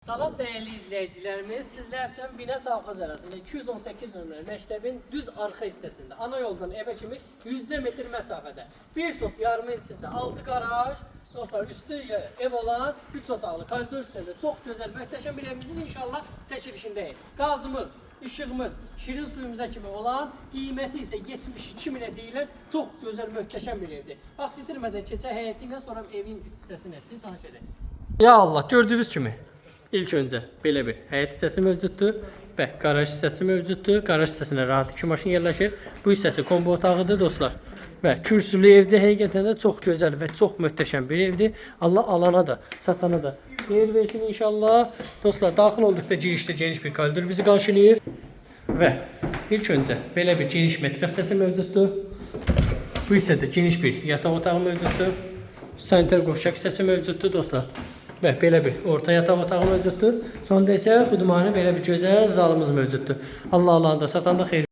Salam değerli izleyicilerimiz, sizler için Bina Savxaz arasında 218 nömrəli məktəbin düz arxa hissəsində, ana yoldan evə kimi 100 metr məsafədə, bir sot yarım içində 6 garaj, dostlar üstü ev olan 3 otaqlı koridor sistemində çox gözəl, möhtəşəm bir evimizin inşallah çəkilişindəyik. Qazımız, işığımız, şirin suyumuza kimi olan, qiyməti isə 72 minə deyilən çox gözəl, möhtəşəm bir evdir. Vaxt itirmədən keçək həyəti ilə sonra evin iç hissəsini sizi tanış edək. Ya Allah, gördüyünüz kimi. İlk öncə belə bir həyət hissəsi mövcuddur və qaraj hissəsi mövcuddur. Qaraj hissəsinə rahat 2 maşın yerləşir. Bu hissəsi kombo otağıdır dostlar. Və kürsülü evdə həqiqətən də çox gözəl və çox möhtəşəm bir evdir. Allah alana da, satana da xeyir versin inşallah. Dostlar, daxil olduqda girişdə geniş bir koridor bizi qarşılayır. Və ilk öncə belə bir geniş mətbəx hissəsi mövcuddur. Bu hissədə geniş bir yataq otağı mövcuddur. Sanitar qovşaq hissəsi mövcuddur dostlar. Və belə bir orta yataq otağı mövcuddur. Sonda isə xudmanı belə bir gözəl zalımız mövcuddur. Allah da satanda xeyir.